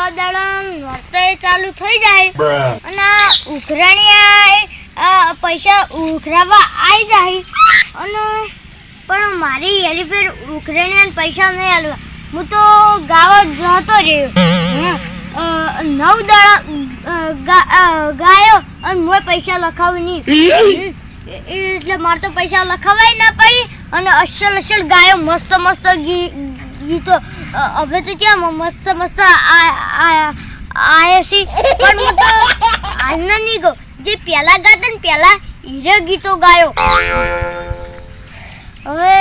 થોડા દાડા નોરતે ચાલુ થઈ જાય અને ઉઘરાણી પૈસા ઉઘરાવા આવી જાય અને પણ મારી એલી ફેર ઉઘરાણી પૈસા નહીં આલવા. હું તો ગાવા જતો રહ્યો 9 દાડા ગાયો અને હું પૈસા લખાવી નહીં એટલે મારે તો પૈસા લખાવાય ના પડી અને અસલ ગાયો મસ્ત મસ્ત ગીતો હવે તો ક્યાં મસ્ત મસ્ત આયા છે પણ હું તો આજના નહીં ગયો જે પહેલા ગાતા ને પહેલા હીરે ગીતો ગાયો. હવે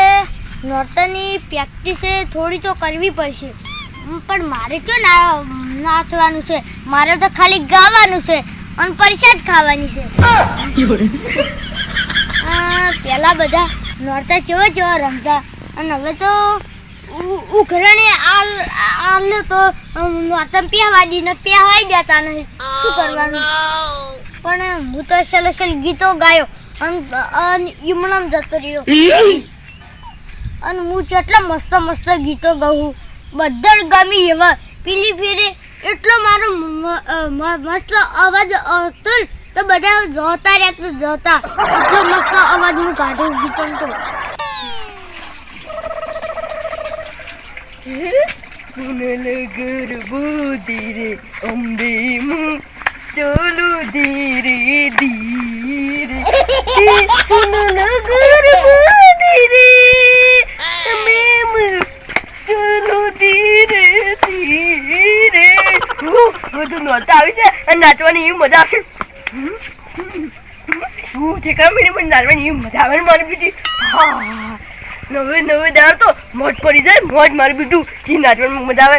નોરતાની પ્રેક્ટિસ થોડી તો કરવી પડશે પણ મારે તો નાચવાનું છે, મારે તો ખાલી ગાવાનું છે અને પરીક્ષા જ ખાવાની છે. પહેલા બધા નોરતા કેવા રમતા અને હવે તો ઉઘરાણે આલે તો નોરતા પહેવાઈ જતા નહીં. શું કરવાનું? પણ હું તો અસલ ગીતો ગાયો અને ઈમણામ જતો રહ્યો અને હું કેટલા મસ્ત ગીતો ગાઉં બધા ગમી એવા. પેલી ફેરે એટલો મારો મસ્ત અવાજ હતો તો બધા જોતા એટલો મસ્ત અવાજ હું કાઢું ગીતો તો. ધીરે અંબે ચલો ધીરે ધીરે બધું નોતા આવી છે અને નાચવાની એવી મજા આવશે. મને નાચવાની એવી મજા આવે ને મારી બીજી. નવે દાળ તો મોજ પડી જાય, મોજ મારી બીજું જે નાચવાની મજા આવે.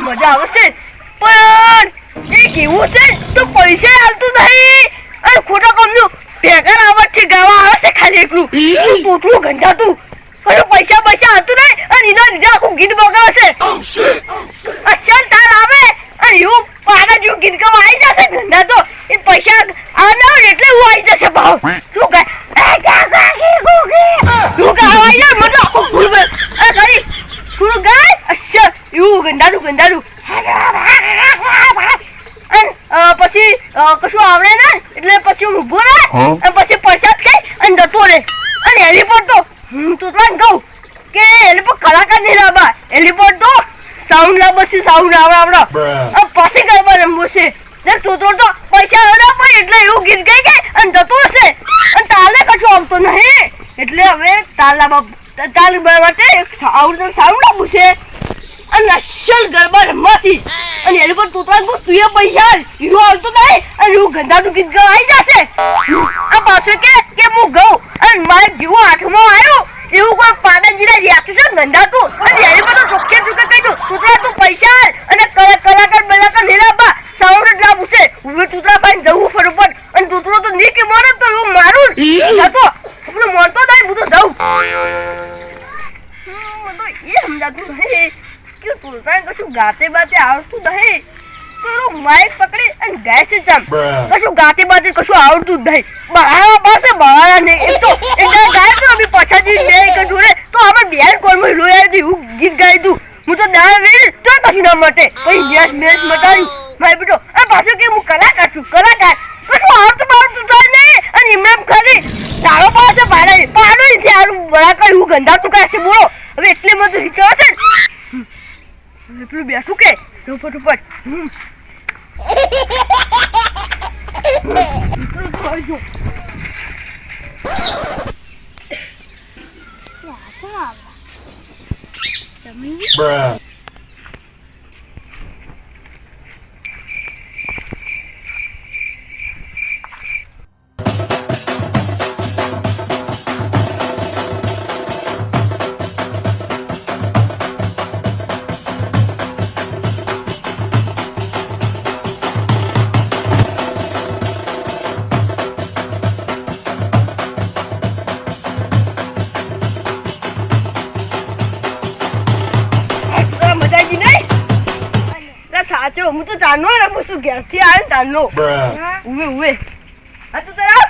મજા આવશે પણ એ કેવું છે તો પૈસા હાલતું નહીં અને ખોટા કમનું ભેગા આવત છે ગાવા આવે છે ખાલી એકલું પોટલું ગંધાતું પૈસા હાલતું નહીં અને એના લીધે આખું ગીત બગાડે છે. અસલ તાર આવે અને એવું પાગા જેવું ગીત ગાવા આવી જશે ગંધા તો એ પૈસા આવે એટલે હું આવી જશે ભાવ. શું ગાય થોડું ગાય અસલ એવું ગંધાતું પછી કશું આવડે ને એટલે પછી હું ઉભો રહે અને પછી પૈસા ખાઈ અને જતો રહે. અને હેલીપોર્ટ તો હું તો કહું કે હેલીપોર્ટ કલાકાર નહીં લાવવા, હેલીપોર્ટ તો સાઉન્ડ લાવવા છે, સાઉન્ડ આવડે પછી ગરબા રમવું છે. તો પૈસા આવડે પણ એટલે એવું ગીત ગાઈ ગઈ અને જતો હશે અને તાલે કશું આવતો નહીં એટલે હવે તાલ માટે સાઉન્ડ લાવવું છે અને અસલ ગરબા રમવાથી. અને એની પર તોતરા તું એ પૈસા હીરો આવતો નહીં અને એવું ગંધાતું ગીત ગાવા આવી જશે. આ પાછો કે હું ગઉં અને મારે જેવો હાથમાં આવ્યો એવું કોઈ પાદાજીના યાદ છે ગંધાતું અને એની પર તો ચોખ્ખે કહી દઉં તોતરા તું પૈસા અને કલાકાર બલાકાર નીલાબા સાઉન્ડ જ લાવવું છે. હું તૂતરા ભાઈ જવું ફરફટ અને તૂતરો તો નહીં કે મારે તો એવું મારું જતો આપણે મળતો નહીં હું તો જાઉં. એ સમજાતું નહીં કે તૂતરાને કશું ગાતે બાતે આવડતું નહીં તો માઇક પકડી અને ગાય છે ચમ કશું ગાતે બાતે કશું આવડતું જ નહીં. બહાવા પાસે બહાવા નહીં એમ તો એટલે ગાય તો અમે પછાડી બે કશું રે તો આપણે બેન કોરમાં લોયા એવું ગીત ગાઈ દઉં. હું તો દાળ વેલ તો કશું ના મટે પછી ગેસ મેસ મટાડ્યું મારે બેટો આ પાછું કે હું કલાકાર છું કલાકાર કશું આવડતું થાય નહીં અને એમને ખાલી તારો પાસે પાડો છે આનું બરાબર એવું ગંધાતું કાશે બોલો. હવે એટલે મને વિચાર છે ને પેલું બેઠું કે ઉપટ સાચો હું તો જાણો ને શું ઘેરથી આવે ને જાણો ઉવે આ તો તારા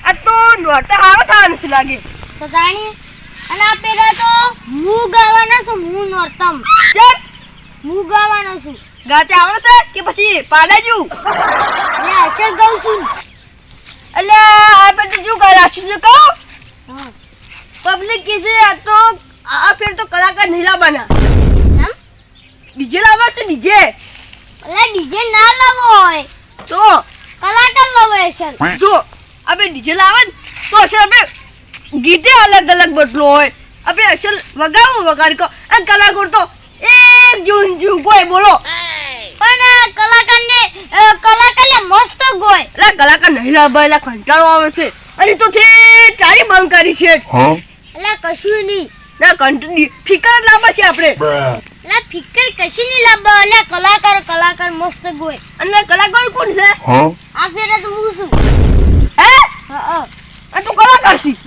આ તો નોટા હારો થવાનું છે લાગે તો જાણી અને આ પેલા તો હું ગાવાનો છું, હું નોરતમ ચલ હું ગાવાનો છું. ગાતે આવડે છે કે પછી પાડાજુ એટલે અસલ ગાઉં છું. એટલે આ પેલું શું કરે આશું છે કહું હા. પબ્લિક કીધે આ તો આ ફેર તો કલાકાર નહીં લાવવાના કેમ? ડીજે લાવવા છે ડીજે એટલે ડીજે ના લાવો હોય તો કલાકાર લાવો અસલ. જો આપણે ડીજે લાવે ને તો અસલ આપણે ગીતે અલગ અલગ બદલો હોય આપણે અસલ વગાડ કો અને કલાકાર તો એક જૂન કોઈ બોલો પણ કલાકારને મસ્ત ગોય. એટલે કલાકાર નહીં લાવવા એટલે કંટાળો આવે છે અને તો તે તારી માંગ કરી છે એટલે કશું નહીં. ના કંટાળી ફિકર જ લાવવા છે આપણે એટલે ફિકર કશું નહીં લાવો. એટલે કલાકાર મસ્ત ગોય. અને કલાકાર કોણ છે આ ફેરે તો હું છું. હે હા. આ તું કલાકાર છી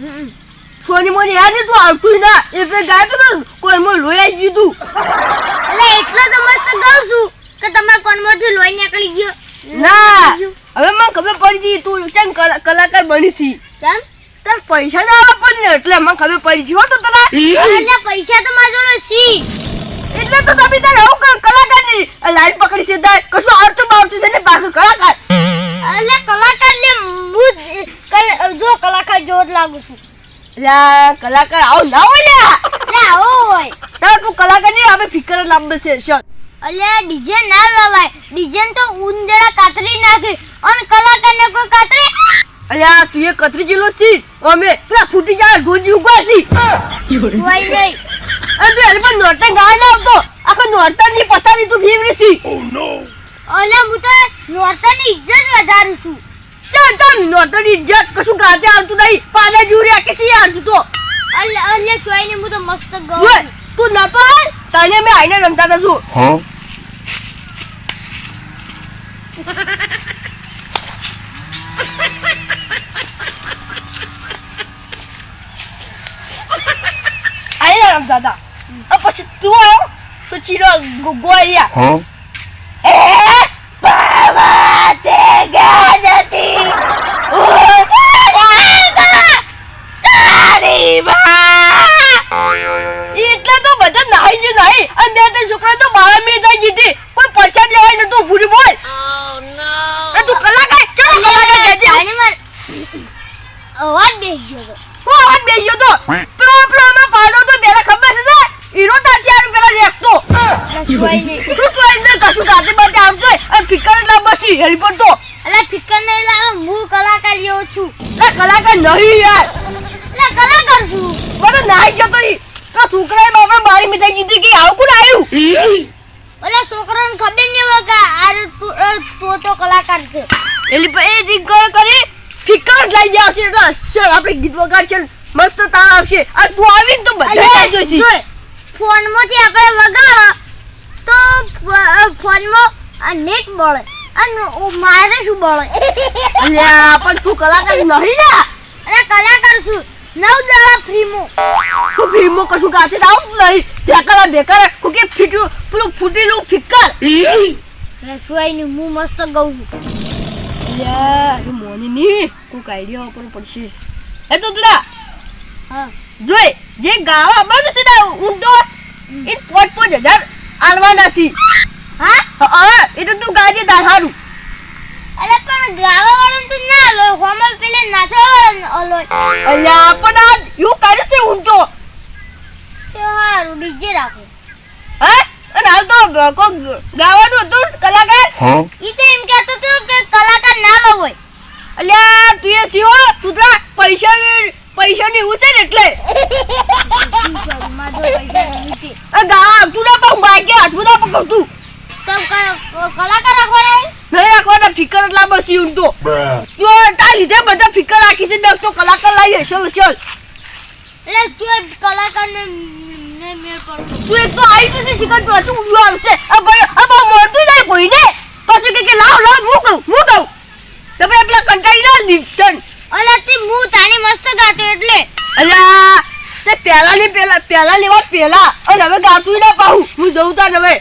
સોની મને યાદ તું આવતું ના એટલે ગાતો તો કોઈ મને લોહી આવી ગયું એટલે એટલો તો મસ્ત ગાઉં છું કે તમારા કોનમાંથી લોહી નીકળી ગયો. ના હવે મને ખબર પડી ગઈ તું કેમ કલાકાર બની છી કેમ? તાર પૈસા ના આવવા પડી ને એટલે મને ખબર પડી ગઈ હો તો તને એટલે પૈસા તો મારા જોડે સી. એટલે તો તમે તારે આવું કલાકાર ની લાઈન પકડી છે તાર કશું આવતું બાવતું છે ને બાકી કલાકાર એટલે કલાકાર ને જો કલાકાર જેવો જ લાગુ છું. એટલે કલાકાર આવું ના હોય ને એટલે આવો હોય. તાર તું કલાકાર નહીં આપણે ફિકર જ લાંબે છે ચલ એટલે ડીજે ના લવાય. ડીજે તો ઉંદેડા કાતરી નાખે અને કલાકારને કોઈ કાતરે. અલ્યા તું એ કતરી જેલો છી અમે પેલા ફૂટી જાય ગોજી ઉભા છી કોઈ નહીં. અને તું એલ પર નોટન ગાય ના આવતો આખો નોટન ની પથારી તું ફેવરી છી એટલે હું તો નોરતાની ઇજ્જત વધારું છું. ચાલ ચાલ નોટન ની ઇજ્જત કશું ગાતે આવતું નહીં પાડા જુરિયા કે છે યાર તું તો એટલે ચોઈને હું તો મસ્ત ગાઉં જોય છું. તું નતો આય તને મે આઈને રમતા હતા છું આઈને રમતા હતા પછી તું આવ્યો તો ચીરો ગોળિયા એ બાબા તે ગાજતી તારી બા એટલે તો બધા નાહી જ નહીં અને બે ત્રણ છોકરા તો 12 મિનિટ થઈ જીતી કોઈ પૈસા લેવાય નતું ભૂરી બોલ તું કલાકાર ચલો કલાકાર કહેતી અવાજ બેસી ગયો તો. હું અવાજ બેસી ગયો તો પેલો આમાં પાડો તો પેલા ખબર છે હીરો તાત્યાર પેલા રેખતો એટલે ચોઈ નહીં. શું તું એને કશું ગાતે બાતે આવતો અને ફિકર જ ના બસી હેલ્પર તો એટલે ફિકર નહીં લાવો. હું કલાકાર જેવો છું. કલાકાર નહીં યાર એટલે કલાકાર છું. મને નાહી ગયો તો છોકરાએ બાપા મારી મીઠાઈ જીતી કે આવું કોણ આવ્યું એટલે છોકરાને ખબર નહીં હોય કે તું તો કલાકાર છે. એલી પર એ ફિકર કરી ફિકર જ લઈ જાવ છે એટલે અસર આપણે ગીત વગાડ છે મસ્ત તાર આવશે આ તું આવીને તો બધા જોઈશી જોઈ ફોનમાંથી આપણે વગાડો તો ફોનમાં નેટ બળે અને મારે શું બળે. અલ્યા પણ તું કલાકાર નહીં ને અને કલાકાર છું 9 દાડા ફ્રીમાં. તું ફિલ્મો કશું ગાતે આવતું નહીં બેકાર બેકાર કોકે ફીટ્યું પેલું ફૂટેલું ફિકર એટલે જોઈને હું મસ્ત ગાઉં છું. અલ્યા એ મોની ની કોક આઈડિયા ઉપર પડશે એ તો તુડા હા. જોઈ જે ગાવા આવવાનું છે ને ઊંટો એ 5,000 આલવાના છે હા હા એ તો તું ગાજે તાર હારું એટલે પણ ગાવા વાળું તો ના લો હોમલ પેલે નાચવા વાળો લો. અલ્યા પણ આ યુ કરે છે ઊંટો તો હારું ડીજે રાખો. હે અને હાલ તો કોક ગાવાનું હતું કલાકાર ઈ તો એમ કહેતો હતો કે કલાકાર ના લો હોય. અલ્યા તું એ સીઓ તુતરા પૈસાની ઊંચે ને એટલે મારો પૈસા નથી. આ ગા તું ના પાઉં બાઈક હાથમાં ના પકડતું તો કલાકાર રાખવાના નહીં રાખવાના ફિકર જ લાંબો સી ઊંટો જો તાર લીધે બધા ફિકર રાખી છે તો કલાકાર લાવીએ ચલ ચલ એટલે જો કલાકારને ને મેળ પડતો. તું એક તો આવી તો છે ચિકન પાછું ઉડ્યું આવશે આ ભાઈ આ બહુ મોટું જાય કોઈને પછી કે લાવ હું કહું તમે પેલા કંટાળી ના દીપચન અલા તે હું તાણી મસ્ત ગાતો એટલે અલ્યા તે પહેલાની વાત પહેલા અને હવે ગાતું ના પાહું હું જઉં તાર હવે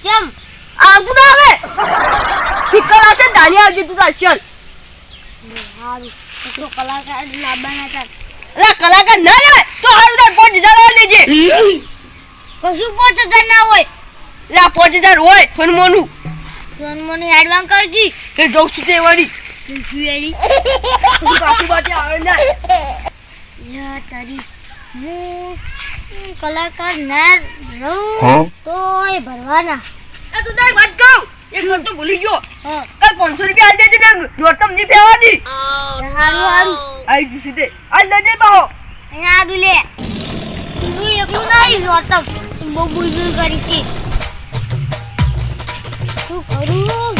કેમ આવતું ના હવે ફિકર આવશે ધાની આવજે તું તાર ચલ હારું તો કલાકાર લાવવાના હતા. અલા કલાકાર ના લે તો હારું તાર 5000 આલી દેજે કશું 5000 ના હોય લા 5000 હોય ફોન મોનું તું મને એડવાન્સ કરજી કે જઉં છું તે વાળી સુએડી પાછી પાછી આવે ના યા તારી હું કલાકાર ના રહું તોય ભરવાના એ તું તારી વાત કહું એક વાર તો ભૂલી ગયો હા કાલ 500 રૂપિયા આલી દેજે ને નોટમ ની ફેવાની હારું આઈ જશે તે આ લેજે બાહો અહીંયા આગળ લે તું એકલું નહીં રોતમ બહુ બુલબુલ કરી છે શું કરું